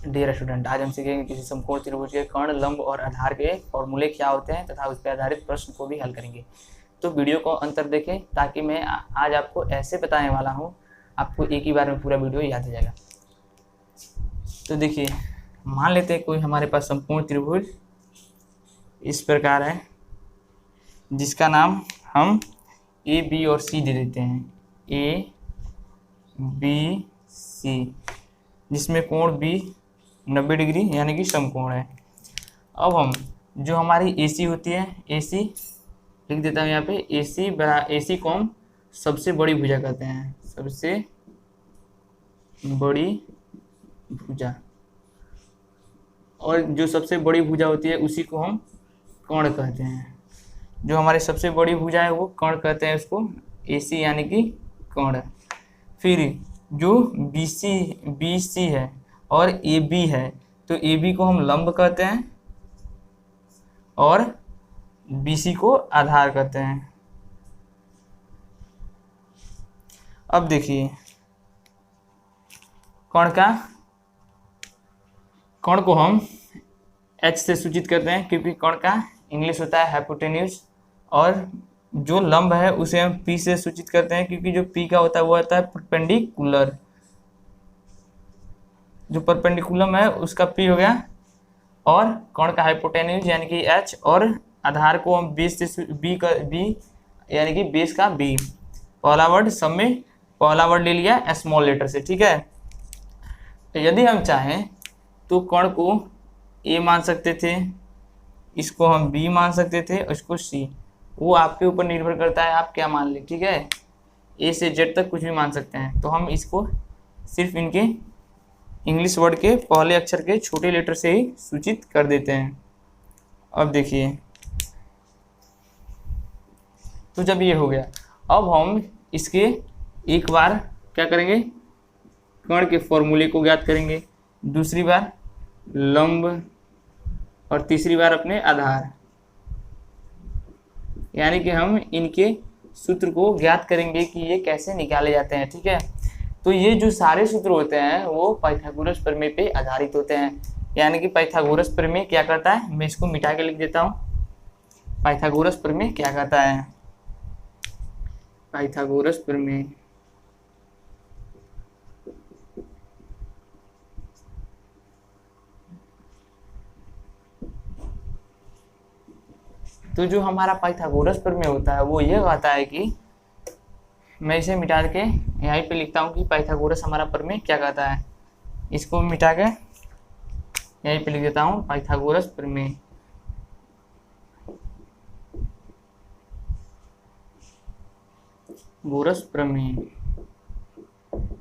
Dear student, आज हम सीखेंगे किसी समकोण त्रिभुज के कर्ण, लंब और आधार के फॉर्मूले क्या होते हैं तथा उस पर आधारित प्रश्न को भी हल करेंगे। तो वीडियो को अंत तक देखें ताकि मैं आज आपको ऐसे बताने वाला हूँ, आपको एक ही बार में पूरा वीडियो याद हो जाएगा। तो देखिए, मान लेते हैं कोई हमारे पास समकोण त्रिभुज इस प्रकार है, जिसका नाम हम ए, बी और सी दे देते हैं। ए, बी, सी, जिसमें कोण बी 90 डिग्री यानी कि समकोण है। अब हम जो हमारी AC होती है, AC लिख देता हूँ यहाँ पे, AC को हम सबसे बड़ी भुजा कहते हैं, सबसे बड़ी भुजा। और जो सबसे बड़ी भुजा होती है उसी को हम कर्ण कहते हैं। जो हमारी सबसे बड़ी भुजा है वो कर्ण कहते हैं, उसको AC यानी कि कर्ण। फिर जो BC है और AB है, तो AB को हम लंब कहते हैं और BC को आधार कहते हैं। अब देखिए, कर्ण को हम H से सूचित करते हैं, क्योंकि कर्ण का इंग्लिश होता है हाइपोटेन्यूज। और जो लंब है उसे हम P से सूचित करते हैं, क्योंकि जो P का होता है वो होता है परपेंडिकुलर। जो परपेंडिकुलम है उसका P हो गया, और कर्ण का हाइपोटेन्यूज यानी कि H, और आधार को हम बेस से B यानी कि बेस का B। पहला वर्ड सब में पहला वर्ड ले लिया स्मॉल लेटर से, ठीक है। तो यदि हम चाहें तो कर्ण को A मान सकते थे, इसको हम B मान सकते थे, और इसको C। वो आपके ऊपर निर्भर करता है आप क्या मान लें, ठीक है। A से Z तक कुछ भी मान सकते हैं। तो हम इसको सिर्फ इनके इंग्लिश वर्ड के पहले अक्षर के छोटे लेटर से ही सूचित कर देते हैं। अब देखिए, तो जब ये हो गया, अब हम इसके एक बार क्या करेंगे, कर्ण के फॉर्मूले को ज्ञात करेंगे, दूसरी बार लंब, और तीसरी बार अपने आधार। यानी कि हम इनके सूत्र को ज्ञात करेंगे कि ये कैसे निकाले जाते हैं, ठीक है। तो ये जो सारे सूत्र होते हैं वो पाइथागोरस प्रमेय पे आधारित होते हैं। यानी कि पाइथागोरस प्रमेय क्या करता है, मैं इसको मिटा के लिख देता हूँ। पाइथागोरस प्रमेय क्या कहता है, पाइथागोरस प्रमेय तो जो हमारा पाइथागोरस प्रमेय होता है वो ये कहता है कि, मैं इसे मिटा के यहीं पे लिखता हूँ कि पाइथागोरस हमारा प्रमेय क्या कहता है। इसको मिटा के यहीं पे लिख देता हूँ पाइथागोरस प्रमेय। गोरस प्रमेय,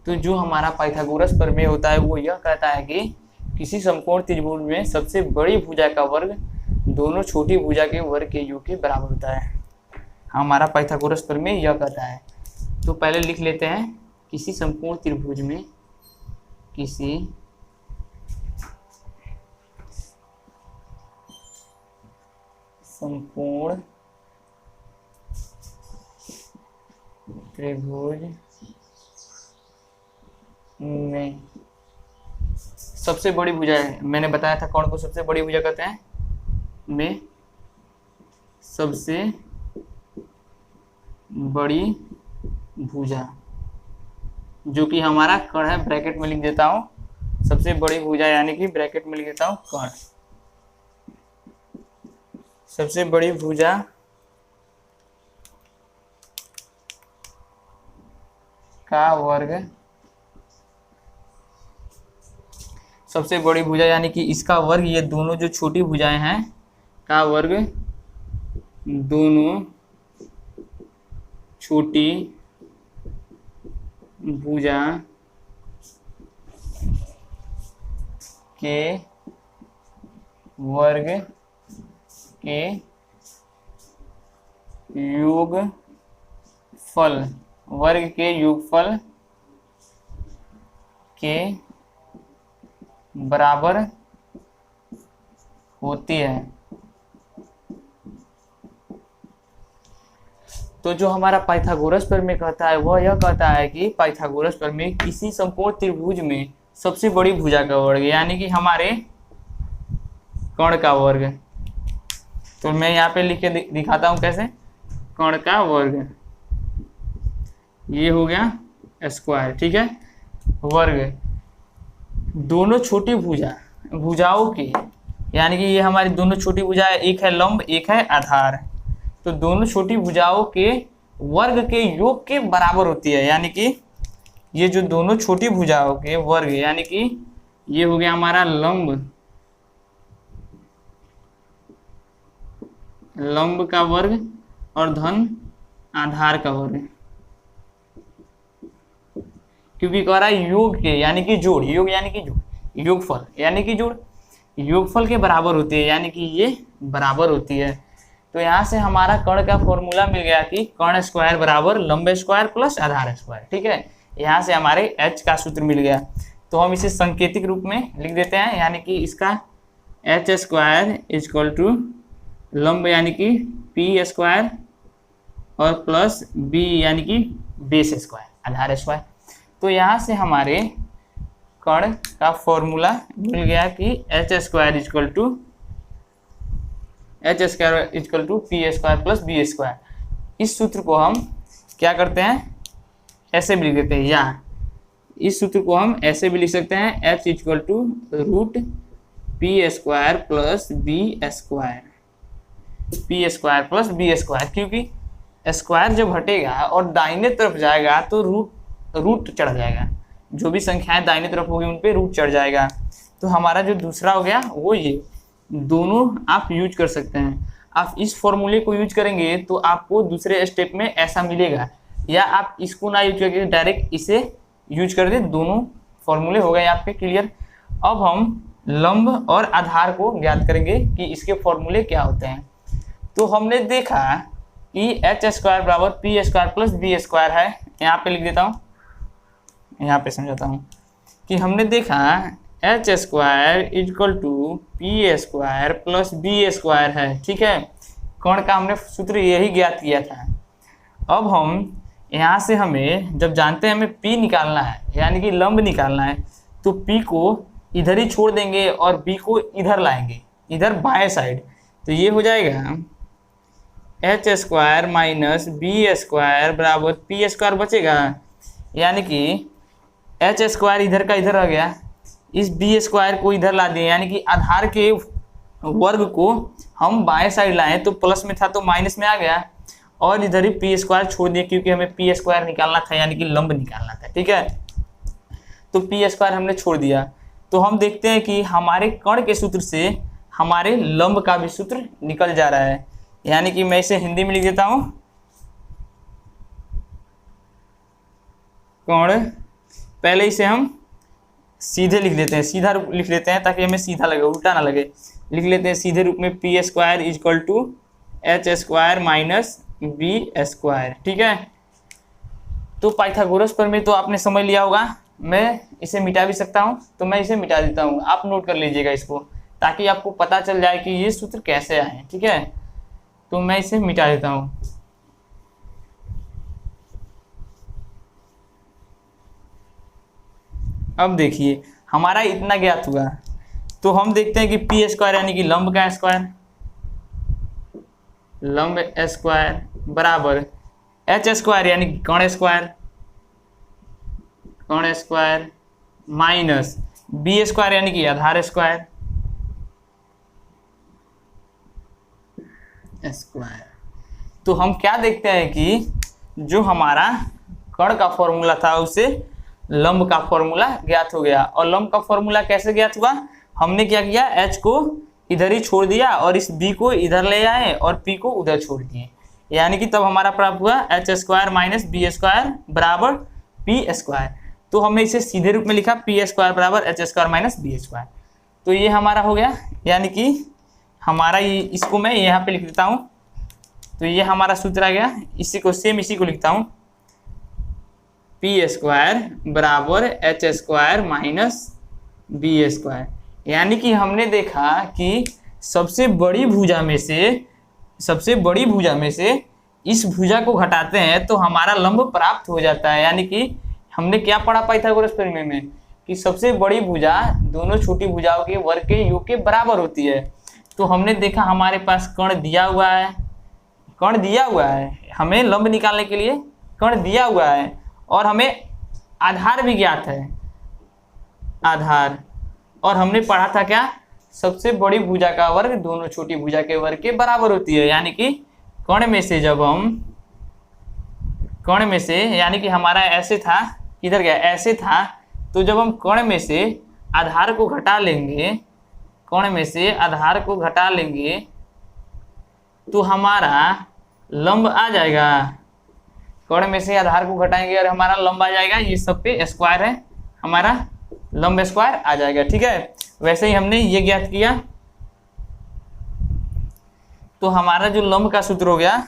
तो जो हमारा पाइथागोरस प्रमेय होता है वो यह कहता है कि किसी समकोण त्रिभुज में सबसे बड़ी भुजा का वर्ग दोनों छोटी भुजा के वर्ग के योग के बराबर होता है। हमारा पाइथागोरस प्रमेय यह कहता है। तो पहले लिख लेते हैं, किसी समकोण त्रिभुज में, किसी समकोण त्रिभुज में सबसे बड़ी भुजा है, मैंने बताया था कौन को सबसे बड़ी भुजा कहते हैं, में सबसे बड़ी भुजा जो कि हमारा कर्ण है, ब्रैकेट में लिख देता हूँ सबसे बड़ी भुजा, यानी कि ब्रैकेट में लिख देता हूँ कर्ण। सबसे बड़ी भुजा का वर्ग, सबसे बड़ी भुजा यानी कि इसका वर्ग, ये दोनों जो छोटी भुजाएं हैं का वर्ग, दोनों छोटी भुजा के वर्ग के योगफल, वर्ग के योगफल के बराबर होती है। तो जो हमारा पाइथागोरस प्रमेय कहता है वह यह कहता है कि पाइथागोरस प्रमेय किसी समकोण त्रिभुज में सबसे बड़ी भुजा का वर्ग, यानी कि हमारे कर्ण का वर्ग। तो मैं यहाँ पे लिख के दिखाता हूँ कैसे, कर्ण का वर्ग, ये हो गया स्क्वायर, ठीक है, वर्ग दोनों छोटी भुजाओं के, यानी कि ये हमारी दोनों छोटी भुजा है, एक है लंब एक है आधार, तो दोनों छोटी भुजाओं के वर्ग के योग के बराबर होती है। यानी कि ये जो दोनों छोटी भुजाओं के वर्ग, यानी कि ये हो गया हमारा लंब का वर्ग और धन आधार का वर्ग, क्योंकि कह रहा है योग के, यानी कि जोड़, योग यानी कि जोड़, योगफल यानी कि जोड़, योगफल के बराबर होती है, यानी कि ये बराबर होती है। तो यहाँ से हमारा कर्ण का फॉर्मूला मिल गया कि कर्ण स्क्वायर बराबर लंब स्क्वायर प्लस आधार स्क्वायर, ठीक है। यहाँ से हमारे h का सूत्र मिल गया, तो हम इसे सांकेतिक रूप में लिख देते हैं, यानी कि इसका h स्क्वायर इक्वल टू लंब यानी कि p स्क्वायर और प्लस b यानी कि बेस स्क्वायर आधार स्क्वायर। तो यहाँ से हमारे कर्ण का फॉर्मूला मिल गया कि h square equal to P square plus B square. इस सूत्र को हम क्या करते हैं, ऐसे भी लिख देते हैं, या इस सूत्र को हम ऐसे भी लिख सकते हैं, h equal to root P square plus B square, P square plus B square, क्योंकि स्क्वायर जब हटेगा और दाहिने तरफ जाएगा तो रूट चढ़ जाएगा, जो भी संख्याएं दाहिने तरफ होगी उन पे रूट चढ़ जाएगा। तो हमारा जो दूसरा हो गया वो ये, दोनों आप यूज कर सकते हैं। आप इस फॉर्मूले को यूज करेंगे तो आपको दूसरे स्टेप में ऐसा मिलेगा, या आप इसको ना यूज करके डायरेक्ट इसे यूज कर दे, दोनों फॉर्मूले हो गए आपके क्लियर। अब हम लंब और आधार को ज्ञात करेंगे कि इसके फॉर्मूले क्या होते हैं। तो हमने देखा कि h स्क्वायर बराबर P square plus B square है, यहाँ पे लिख देता हूँ, यहाँ पे समझाता हूँ कि हमने देखा h square equal to P square plus B square है, ठीक है। कर्ण का हमने सूत्र यही ज्ञात किया था। अब हम यहाँ से हमें जब जानते हैं हमें p निकालना है, यानी कि लंब निकालना है, तो p को इधर ही छोड़ देंगे और b को इधर लाएंगे, इधर बाएं साइड। तो ये हो जाएगा h square minus B square बराबर पी स्क्वायर बचेगा, यानी कि h स्क्वायर इधर का इधर रह गया, इस बी स्क्वायर को इधर ला दिए, यानी कि आधार के वर्ग को हम बाएं साइड लाएं, तो प्लस में था तो माइनस में आ गया, और इधर ही पी स्क्वायर छोड़ दिए क्योंकि हमें पी स्क्वायर निकालना था, यानी कि लंब निकालना था, ठीक है। तो पी स्क्वायर हमने छोड़ दिया। तो हम देखते हैं कि हमारे कर्ण के सूत्र से हमारे लंब का भी सूत्र निकल जा रहा है, यानी कि मैं इसे हिंदी में लिख देता हूँ, कर्ण, पहले इसे हम सीधे लिख देते हैं, सीधा रूप लिख लेते हैं ताकि हमें सीधा लगे, उल्टा ना लगे। लिख लेते हैं सीधे रूप में P square equal to H square minus B square, ठीक है। तो पाइथागोरस प्रमेय तो आपने समझ लिया होगा, मैं इसे मिटा भी सकता हूँ, तो मैं इसे मिटा देता हूँ, आप नोट कर लीजिएगा इसको, ताकि आपको पता चल जाए कि ये सूत्र कैसे आए, ठीक है। तो मैं इसे मिटा देता हूँ। अब देखिए हमारा इतना ज्ञात हुआ, तो हम देखते हैं कि पी स्क्वायर यानी कि लंब का स्क्वायर, लंब स्क्वायर बराबर एच स्क्वायर यानी कि कर्ण स्क्वायर माइनस बी स्क्वायर यानी कि आधार स्क्वायर तो हम क्या देखते हैं कि जो हमारा कर्ण का फॉर्मूला था उससे लंब का फॉर्मूला ज्ञात हो गया। और लंब का फॉर्मूला कैसे ज्ञात हुआ, हमने क्या किया, h को इधर ही छोड़ दिया और इस b को इधर ले आए और p को उधर छोड़ दिए, यानी कि तब हमारा प्राप्त हुआ H square minus B square बराबर पी स्क्वायर। तो हमने इसे सीधे रूप में लिखा पी स्क्वायर बराबर H square minus B square. तो ये हमारा हो गया, यानी कि हमारा ये, इसको मैं यहाँ पे लिख देता हूँ, तो ये हमारा सूत्र आ गया। इसी को सेम इसी को लिखता हूँ, पी स्क्वायर बराबर H square minus B square. यानी कि हमने देखा कि सबसे बड़ी भुजा में से इस भुजा को घटाते हैं तो हमारा लंब प्राप्त हो जाता है। यानी कि हमने क्या पढ़ा पाइथागोरस प्रमेय में कि सबसे बड़ी भुजा दोनों छोटी भुजाओं के वर्ग के योग के बराबर होती है। तो हमने देखा हमारे पास कण दिया हुआ है, कण दिया हुआ है, हमें लंब निकालने के लिए कण दिया हुआ है और हमें आधार भी ज्ञात है, आधार। और हमने पढ़ा था क्या, सबसे बड़ी भुजा का वर्ग दोनों छोटी भुजा के वर्ग के बराबर होती है। यानी कि कण में से जब हम कण में से, यानी कि हमारा ऐसे था, किधर गया, ऐसे था, तो जब हम कण में से आधार को घटा लेंगे, कण में से आधार को घटा लेंगे तो हमारा लंब आ जाएगा। कण में से आधार को घटाएंगे और हमारा लंब आ जाएगा, ये सब पे स्क्वायर है, हमारा लंब स्क्वायर आ जाएगा। ठीक है, वैसे ही हमने ये ज्ञात किया, तो हमारा जो लंब का सूत्र हो गया।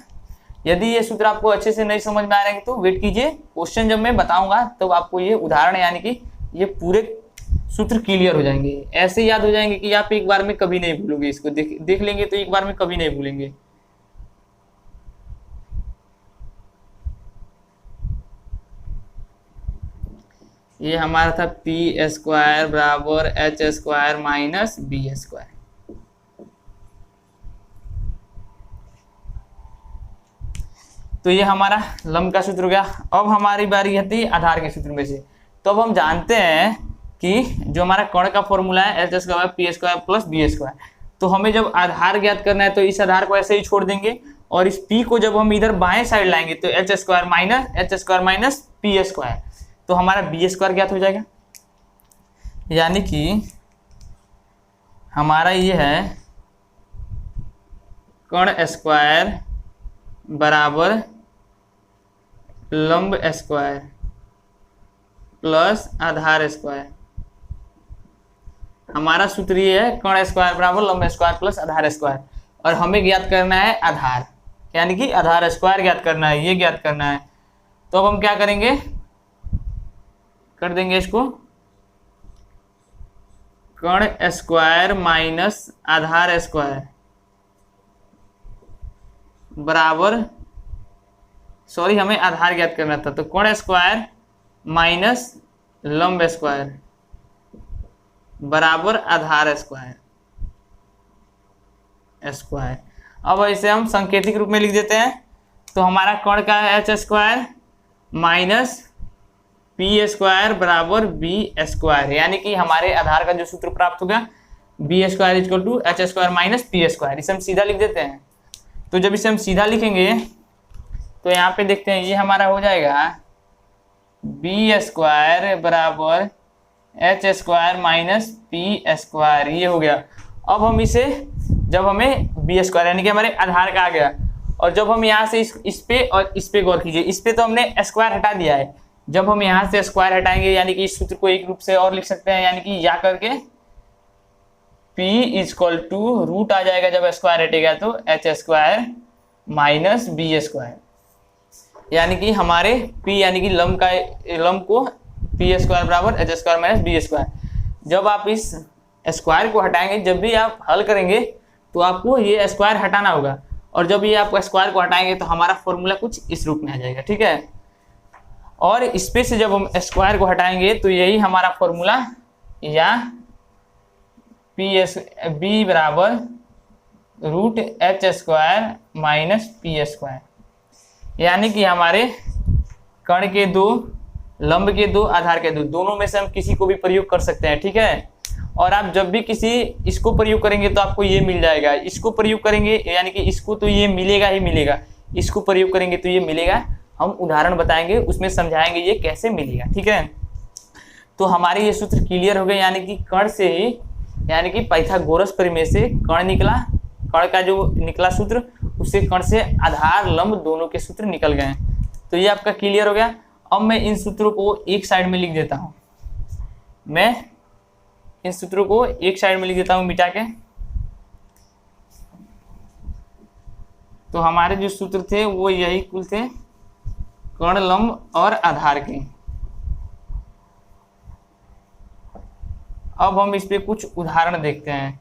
यदि ये सूत्र आपको अच्छे से नहीं समझ में आ रहे हैं तो वेट कीजिए, क्वेश्चन जब मैं बताऊंगा तब तो आपको ये उदाहरण यानी कि ये पूरे सूत्र क्लियर हो जाएंगे, ऐसे याद हो जाएंगे कि आप एक बार में कभी नहीं भूलोगे। इसको देख लेंगे तो एक बार में कभी नहीं भूलेंगे। ये हमारा था पी स्क्वायर बराबर H square minus B square. तो ये हमारा लंब का सूत्र हो गया। अब हमारी बारी आती है आधार के सूत्र में से। तो अब हम जानते हैं कि जो हमारा कण का फॉर्मूला है H square P square plus B square, तो हमें जब आधार ज्ञात करना है तो इस आधार को ऐसे ही छोड़ देंगे और इस पी को जब हम इधर बाएं साइड लाएंगे तो H square minus P square, तो हमारा बी स्क्वायर ज्ञात हो जाएगा। यानी कि हमारा ये है कण स्क्वायर बराबर लंब स्क्वायर प्लस आधार स्क्वायर। हमारा सूत्र ये है कण स्क्वायर बराबर लंब स्क्वायर प्लस आधार स्क्वायर, और हमें ज्ञात करना है आधार, यानी कि आधार स्क्वायर ज्ञात करना है, ये ज्ञात करना है। तो अब हम क्या करेंगे, कर देंगे इसको कण स्क्वायर माइनस आधार स्क्वायर बराबर, सॉरी हमें आधार ज्ञात करना था, तो कण स्क्वायर माइनस लंब स्क्वायर बराबर आधार स्क्वायर। अब इसे हम सांकेतिक रूप में लिख देते हैं। तो हमारा कण का है H square minus P square बराबर बी स्क्वायर, यानी कि हमारे आधार का जो सूत्र प्राप्त हो गया B square equal to H square minus P square. इसे हम सीधा लिख देते हैं। तो जब इसे हम सीधा लिखेंगे तो यहाँ पे देखते हैं ये हमारा हो जाएगा बी स्क्वायर बराबर H square minus P square, ये हो गया। अब हम इसे, जब हमें बी स्क्वायर यानी कि हमारे आधार का आ गया, और जब हम यहाँ से इस पे और इस पे गौर कीजिए, इस पे तो हमने स्क्वायर हटा दिया है, जब हम यहाँ से स्क्वायर हटाएंगे यानी कि इस सूत्र को एक रूप से और लिख सकते हैं, यानी कि या करके P इक्वल टू रूट आ जाएगा, जब स्क्वायर हटेगा तो H square minus B square, यानी कि हमारे P यानी कि लंब को पी स्क्वायर बराबर H square minus B square. जब आप इस स्क्वायर को हटाएंगे, जब भी आप हल करेंगे तो आपको ये स्क्वायर हटाना होगा, और जब ये आप स्क्वायर को हटाएंगे तो हमारा फॉर्मूला कुछ इस रूप में आ जाएगा। ठीक है, और इस पे से जब हम स्क्वायर को हटाएंगे तो यही हमारा फॉर्मूला, या बी बराबर root H square minus P square, यानी कि हमारे कण के दो, लंब के दो, आधार के दो, दोनों में से हम किसी को भी प्रयोग कर सकते हैं। ठीक है, और आप जब भी किसी इसको प्रयोग करेंगे तो आपको ये मिल जाएगा, इसको प्रयोग करेंगे यानी कि इसको तो ये मिलेगा ही मिलेगा, इसको प्रयोग करेंगे तो ये मिलेगा। हम उदाहरण बताएंगे, उसमें समझाएंगे ये कैसे मिलेगा। ठीक है, तो हमारे ये सूत्र क्लियर हो गए, यानी कि कण से ही, यानी कि पाइथागोरस प्रमेय से कण निकला, कण का जो निकला सूत्र, उससे कण से आधार लंब दोनों के सूत्र निकल गए। तो ये आपका क्लियर हो गया। अब मैं इन सूत्रों को एक साइड में लिख देता हूँ, मैं इन सूत्रों को एक साइड में लिख देता हूँ मिटा के। तो हमारे जो सूत्र थे वो यही कुल थे, कण, लंब और आधार के। अब हम इस पे कुछ उदाहरण देखते हैं।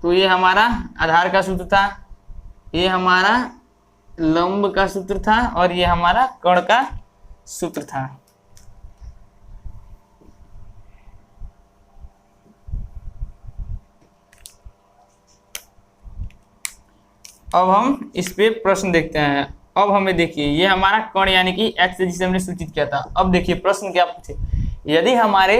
तो ये हमारा आधार का सूत्र था, ये हमारा लंब का सूत्र था और ये हमारा कर्ण का सूत्र था। अब हम इस पे प्रश्न देखते हैं। अब हमें देखिए ये हमारा कर्ण यानी कि x जिसे हमने सूचित किया था। अब देखिए प्रश्न क्या पूछे, यदि हमारे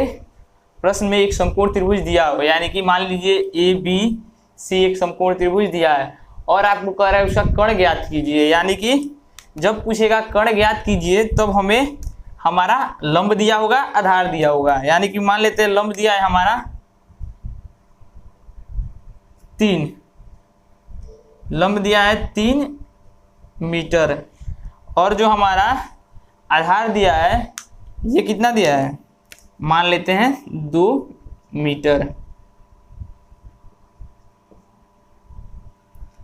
प्रश्न में एक समकोण त्रिभुज दिया हो, यानी कि मान लीजिए ए बी सी एक समकोण त्रिभुज दिया है और आपको कह रहा है उसका कर्ण ज्ञात कीजिए, यानी कि जब पूछेगा कर्ण ज्ञात कीजिए तब हमें हमारा लंब दिया होगा, आधार दिया होगा। यानी कि मान लेते हैं लंब दिया है हमारा 3, लंब दिया है 3 मीटर और जो हमारा आधार दिया है ये कितना दिया है, मान लेते हैं 2 मीटर।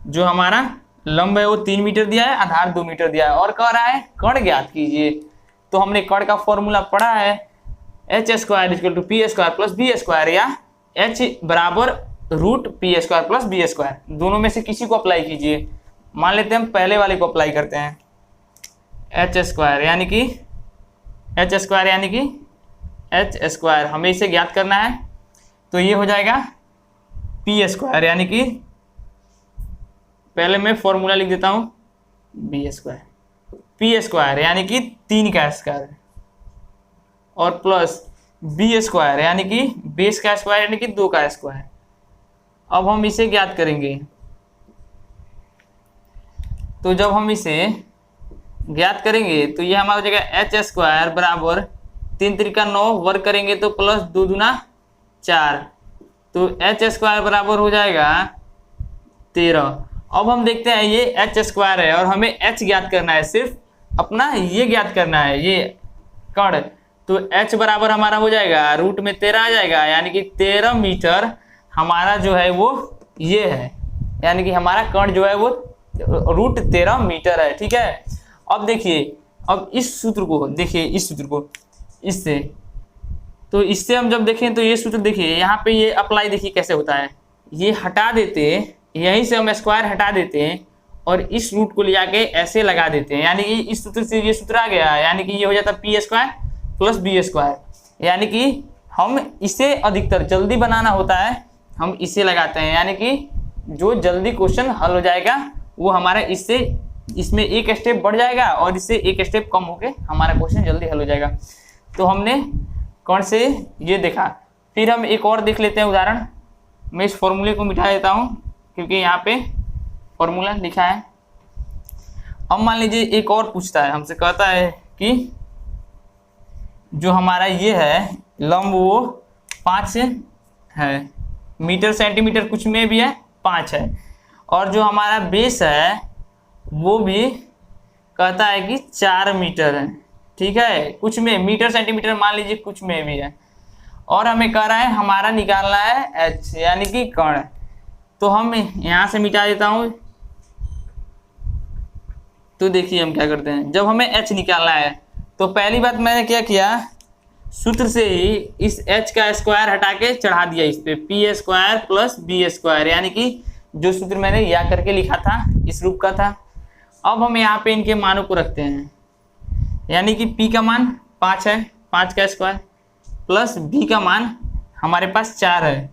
जो हमारा लंब है वो 3 मीटर दिया है, आधार 2 मीटर दिया है और कह रहा है कर्ण ज्ञात कीजिए। तो हमने कर्ण का फॉर्मूला पढ़ा है h² = p² + b², या h बराबर √p² + b²। दोनों में से किसी को अप्लाई कीजिए। मान लेते हैं हम पहले वाले को अप्लाई करते हैं, h² यानी कि h² हमें इसे ज्ञात करना है। तो ये हो जाएगा p² यानी कि पहले मैं फॉर्मूला लिख देता हूँ b², p² यानी कि 3 का स्क्वायर और प्लस b² यानी कि बेस का स्क्वायर यानी कि 2 का स्क्वायर। अब हम इसे ज्ञात करेंगे। तो जब हम इसे ज्ञात करेंगे तो ये हमारा हो जाएगा h² बराबर 3 त्रिका 9 वर्ग करेंगे तो प्लस 2 दूना 4, तो h² बराबर हो जाएगा 13। अब हम देखते हैं ये h² है और हमें h ज्ञात करना है, सिर्फ अपना ये ज्ञात करना है ये कर्ण। तो h बराबर हमारा हो जाएगा रूट में 13 आ जाएगा, यानी कि 13 मीटर हमारा जो है वो ये है, यानी कि हमारा कर्ण जो है वो √13 मीटर है। ठीक है। अब देखिए, अब इस सूत्र को देखिए, इस सूत्र को इससे, तो इससे हम जब देखें तो ये सूत्र देखिए यहाँ पे ये अप्लाई देखिए कैसे होता है। ये हटा देते, यहीं से हम स्क्वायर हटा देते हैं और इस रूट को ले जाके ऐसे लगा देते हैं, यानी कि इस सूत्र से ये सूत्र आ गया, यानी कि ये हो जाता p² + b²। यानी कि हम इसे अधिकतर जल्दी बनाना होता है, हम इसे लगाते हैं, यानी कि जो जल्दी क्वेश्चन हल हो जाएगा वो हमारा इससे इसमें एक स्टेप बढ़ जाएगा और इससे एक स्टेप कम होके हमारा क्वेश्चन जल्दी हल हो जाएगा। तो हमने कौन से ये देखा, फिर हम एक और देख लेते हैं उदाहरण। मैं इस फॉर्मूले को मिटा देता हूँ क्योंकि यहाँ पे फॉर्मूला लिखा है। अब मान लीजिए एक और पूछता है हमसे, कहता है कि जो हमारा ये है लंब वो 5 है, मीटर सेंटीमीटर कुछ में भी है 5 है, और जो हमारा बेस है वो भी कहता है कि 4 मीटर है। ठीक है, कुछ में मीटर सेंटीमीटर मान लीजिए कुछ में भी है, और हमें कह रहा है हमारा निकालना है h यानी कि कर्ण। तो हम यहाँ से मिटा देता हूँ। तो देखिए हम क्या करते हैं, जब हमें h निकालना है तो पहली बात मैंने क्या किया, सूत्र से ही इस h का स्क्वायर हटा के चढ़ा दिया इस पे p² + b², यानी कि जो सूत्र मैंने या करके लिखा था इस रूप का था। अब हम यहाँ पे इनके मानों को रखते हैं, यानी कि p का मान 5 है, 5 का स्क्वायर, प्लस b का मान हमारे पास 4 है,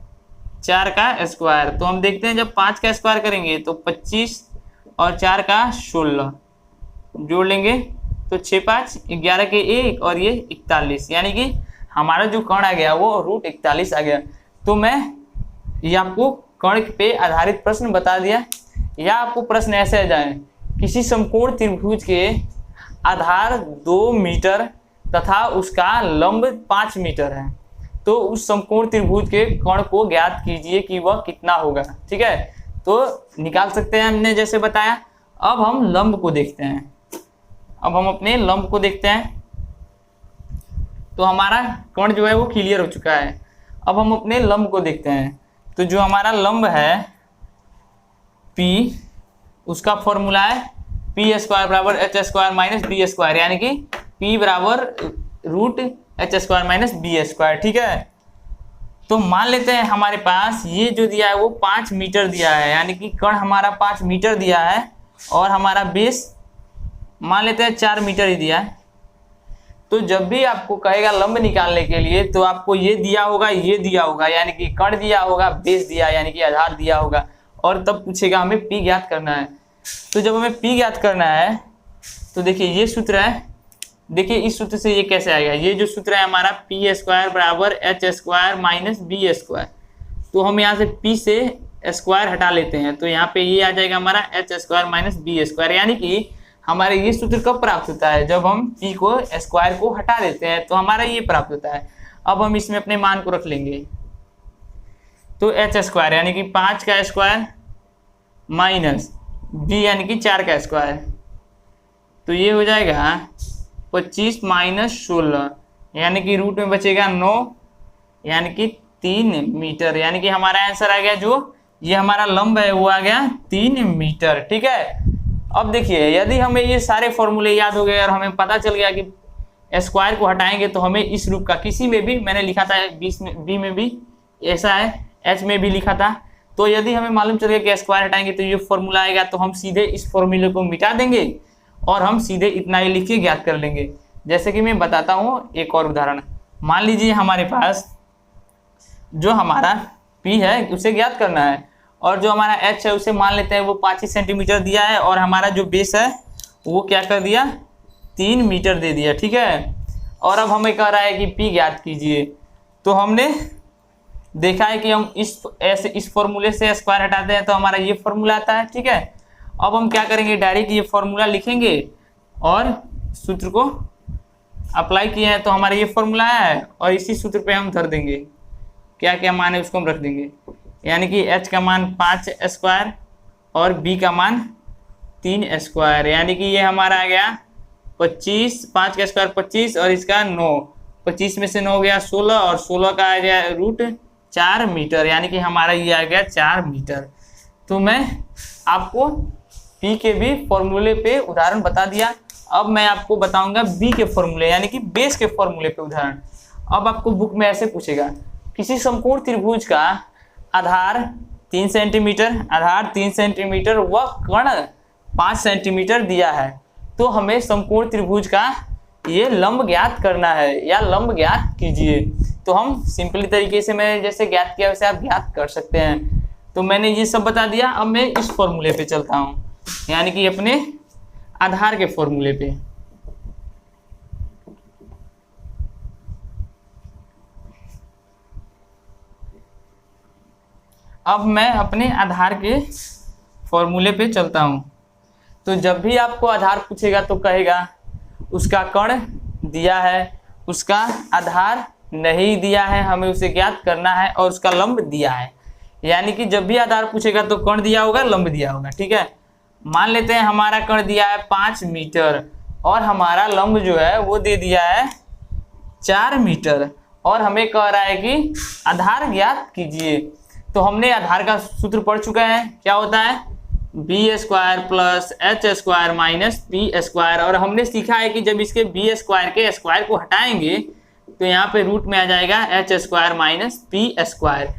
4 का स्क्वायर। तो हम देखते हैं जब 5 का स्क्वायर करेंगे तो 25 और 4 का 16 जोड़ लेंगे तो 6 5 11 के 1 और ये 41, यानी कि हमारा जो कर्ण आ गया वो √41 आ गया। तो मैं ये आपको कर्ण पे आधारित प्रश्न बता दिया। या आपको प्रश्न ऐसे आ जाए, किसी समकोण त्रिभुज के आधार 2 मीटर तथा उसका लंब 5 मीटर है, तो उस समकोण त्रिभुज के कर्ण को ज्ञात कीजिए कि वह कितना होगा। ठीक है, तो निकाल सकते हैं हमने जैसे बताया। अब हम लंब को देखते हैं, अब हम अपने लंब को देखते हैं। तो हमारा कर्ण जो है वो क्लियर हो चुका है। अब हम अपने लंब को देखते हैं। तो जो हमारा लंब है P, उसका फॉर्मूला है p² = h² - b², यानी कि p बराबर √h² - b²। ठीक है, तो मान लेते हैं हमारे पास ये जो दिया है वो 5 मीटर दिया है, यानी कि कण हमारा 5 मीटर दिया है और हमारा बेस मान लेते हैं 4 मीटर ही दिया है। तो जब भी आपको कहेगा लंब निकालने के लिए तो आपको ये दिया होगा, ये दिया होगा, यानी कि कण दिया होगा, बेस दिया यानी कि आधार दिया होगा, और तब पूछेगा हमें पी ज्ञात करना है। तो जब हमें पी ज्ञात करना है तो देखिए ये सूत्र है, देखिए इस सूत्र से ये कैसे आएगा, ये जो सूत्र है हमारा पी स्क्वायर बराबर H square minus B square. तो हम यहाँ से पी से स्क्वायर हटा लेते हैं तो यहाँ पे ये आ जाएगा हमारा H square minus B square, यानी कि हमारे ये सूत्र कब प्राप्त होता है, जब हम पी को स्क्वायर को हटा देते हैं तो हमारा ये प्राप्त होता है। अब हम इसमें अपने मान को रख लेंगे, तो एच स्क्वायर यानी कि 5 का स्क्वायर माइनस बी यानी कि 4 का स्क्वायर, तो ये हो जाएगा 25 माइनस 16 यानी कि रूट में बचेगा 9 यानी कि 3 मीटर, यानी कि हमारा आंसर आ गया, जो ये हमारा लंब है वो आ गया 3 मीटर। ठीक है, अब देखिए यदि हमें ये सारे फॉर्मूले याद हो गए और हमें पता चल गया कि स्क्वायर को हटाएंगे तो हमें इस रूप का, किसी में भी मैंने लिखा था बी में भी ऐसा है, एच में भी लिखा था, तो यदि हमें मालूम चल गया कि स्क्वायर हटाएंगे तो ये फॉर्मूला आएगा, तो हम सीधे इस फॉर्मूले को मिटा देंगे और हम सीधे इतना ही लिख के ज्ञात कर लेंगे। जैसे कि मैं बताता हूँ एक और उदाहरण, मान लीजिए हमारे पास जो हमारा P है उसे ज्ञात करना है और जो हमारा H है उसे मान लेते हैं वो 5 सेंटीमीटर दिया है और हमारा जो बेस है वो क्या कर दिया 3 मीटर दे दिया। ठीक है, और अब हमें कह रहा है कि P ज्ञात कीजिए, तो हमने देखा है कि हम इस फॉर्मूले से स्क्वायर हटाते हैं तो हमारा ये फॉर्मूला आता है। ठीक है, अब हम क्या करेंगे, डायरेक्ट ये फॉर्मूला लिखेंगे और सूत्र को अप्लाई किए हैं तो हमारा ये फॉर्मूला है और इसी सूत्र पे हम धर देंगे, क्या क्या मान है उसको हम रख देंगे, यानी कि H का मान 5 स्क्वायर और B का मान 3 स्क्वायर, यानी कि ये हमारा आ गया 25, 5 का स्क्वायर 25 और इसका 9, 25 में से 9 हो गया 16 और 16 का आ गया रूट 4 मीटर, यानी कि हमारा ये आ गया 4 मीटर। तो मैं आपको P के भी फॉर्मूले पे उदाहरण बता दिया, अब मैं आपको बताऊंगा B के फॉर्मूले यानी कि बेस के फॉर्मूले पे उदाहरण। अब आपको बुक में ऐसे पूछेगा, किसी समकोण त्रिभुज का आधार 3 सेंटीमीटर व कर्ण 5 सेंटीमीटर दिया है, तो हमें समकोण त्रिभुज का ये लंब ज्ञात करना है या लंब ज्ञात कीजिए। तो हम सिंपली तरीके से मैं जैसे ज्ञात किया वैसे आप ज्ञात कर सकते हैं। तो मैंने ये सब बता दिया, अब मैं इस फॉर्मूले पे चलता हूँ, यानी कि अपने आधार के फॉर्मूले पे। अब मैं अपने आधार के फॉर्मूले पे चलता हूँ। तो जब भी आपको आधार पूछेगा तो कहेगा उसका कण दिया है, उसका आधार नहीं दिया है, हमें उसे ज्ञात करना है, और उसका लंब दिया है। यानी कि जब भी आधार पूछेगा तो कण दिया होगा, लंब दिया होगा। ठीक है, मान लेते हैं हमारा कण दिया है 5 मीटर और हमारा लंब जो है वो दे दिया है 4 मीटर और हमें कह रहा है कि आधार ज्ञात कीजिए। तो हमने आधार का सूत्र पढ़ चुका है, क्या होता है B square plus H square minus P square, और हमने सीखा है कि जब इसके बी स्क्वायर के स्क्वायर को हटाएंगे तो यहाँ पे रूट में आ जाएगा H square minus P square.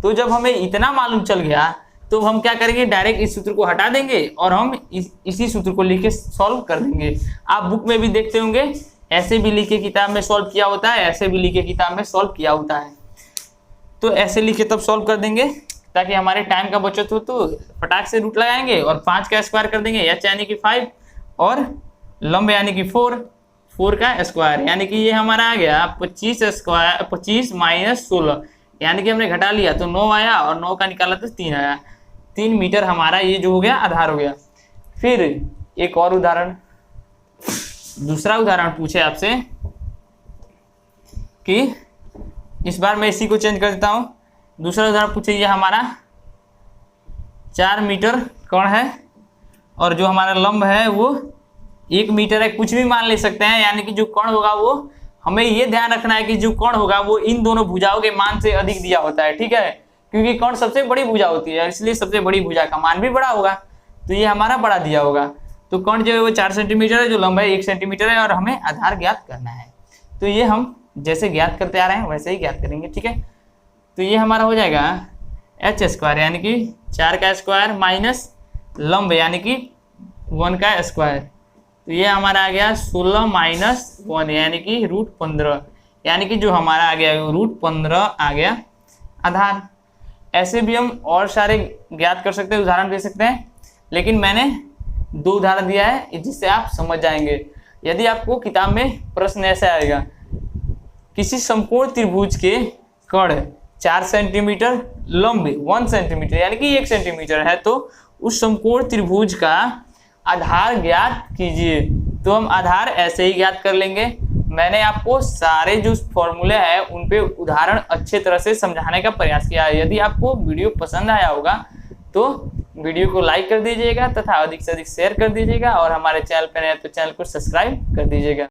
तो जब हमें इतना मालूम चल गया तो हम क्या करेंगे, डायरेक्ट इस सूत्र को हटा देंगे और हम इसी सूत्र को लिख के सॉल्व कर देंगे। आप बुक में भी देखते होंगे, ऐसे भी लिख के किताब में सॉल्व किया होता है, ऐसे भी लिख के किताब में सॉल्व किया होता है। तो ऐसे लिख के तब सॉल्व कर देंगे ताकि हमारे टाइम का बचत हो, तो फटाक से रूट लगाएंगे और 5 का स्क्वायर कर देंगे, एच यानी कि 5 और लंब यानी कि 4 का स्क्वायर, यानी कि ये हमारा आ गया 25 स्क्वायर 25 माइनस 16, यानी कि हमने घटा लिया तो 9 आया और 9 का निकाला तो 3 आया। 3 मीटर हमारा ये जो हो गया आधार हो गया। फिर एक और उदाहरण, दूसरा उदाहरण पूछे आपसे कि इस बार मैं इसी को चेंज कर देता हूँ। दूसरा उदाहरण पूछे, ये हमारा 4 मीटर कण है और जो हमारा लंब है वो 1 मीटर है, कुछ भी मान ले सकते हैं। यानी कि जो कण होगा वो, हमें ये ध्यान रखना है कि जो कण होगा वो इन दोनों भुजाओं के मान से अधिक दिया होता है। ठीक है, क्योंकि कण सबसे बड़ी भुजा होती है, इसलिए सबसे बड़ी भुजा का मान भी बड़ा होगा, तो ये हमारा बड़ा दिया होगा। तो कण जो है वो 4 सेंटीमीटर है, जो लंब है 1 सेंटीमीटर है और हमें आधार ज्ञात करना है। तो ये हम जैसे ज्ञात करते आ रहे हैं वैसे ही ज्ञात करेंगे। ठीक है, तो ये हमारा हो जाएगा एच स्क्वायर यानी कि 4 का स्क्वायर माइनस लंब यानी कि 1 का स्क्वायर। तो ये हमारा आ गया 16 माइनस 1 यानी कि √15, यानी कि जो हमारा आ गया √15 आ गया आधार। ऐसे भी हम और सारे ज्ञात कर सकते हैं, उदाहरण दे सकते हैं, लेकिन मैंने 2 उदाहरण दिया है जिससे आप समझ जाएंगे। यदि आपको किताब में प्रश्न ऐसा आएगा, किसी समकोण त्रिभुज के कर्ण 4 सेंटीमीटर लंब 1 सेंटीमीटर यानी कि 1 सेंटीमीटर है, तो उस समकोण त्रिभुज का आधार ज्ञात कीजिए। तो हम आधार ऐसे ही ज्ञात कर लेंगे। मैंने आपको सारे जो फॉर्मूले हैं उन पे उदाहरण अच्छे तरह से समझाने का प्रयास किया है। यदि आपको वीडियो पसंद आया होगा तो वीडियो को लाइक कर दीजिएगा तथा अधिक से अधिक शेयर कर दीजिएगा, और हमारे चैनल पर नए तो चैनल को सब्सक्राइब कर दीजिएगा।